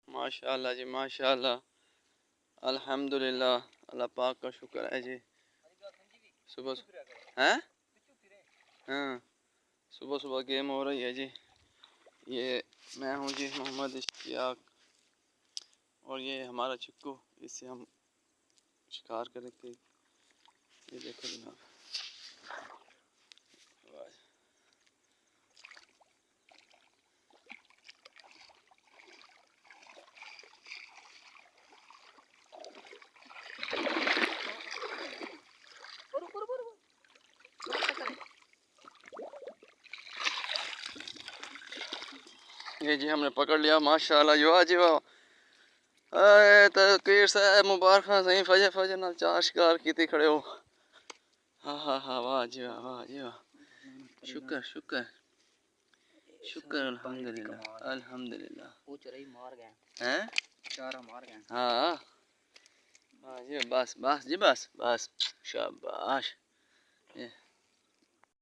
माशाल्लाह जी माशाल्लाह, अल्हम्दुलिल्लाह, अल्लाह पाक का शुक्र है जी। सुबह हैं हाँ, सुबह सुबह गेम हो रही है जी। ये मैं हूँ जी मोहम्मद इश्तियाक, और ये हमारा चिक्कू, इससे हम शिकार करेंगे। ये देखो जनाब, ये जी हमने पकड़ लिया माशाल्लाह। यो जी वाह, तकरीर साहब मुबारक सही, फजे फजे नाल 4 शिकार कीते खड़े हो। हाँ हाँ हाँ, वाह जी वाह, वाह जी वाह, शुक्र शुक्र शुक्र, अल्हम्दुलिल्लाह अल्हम्दुलिल्लाह। वो चरई मार गए हैं, चारा मार गए। हाँ हाँ जी, बस बस जी, बस बस, शाबाश।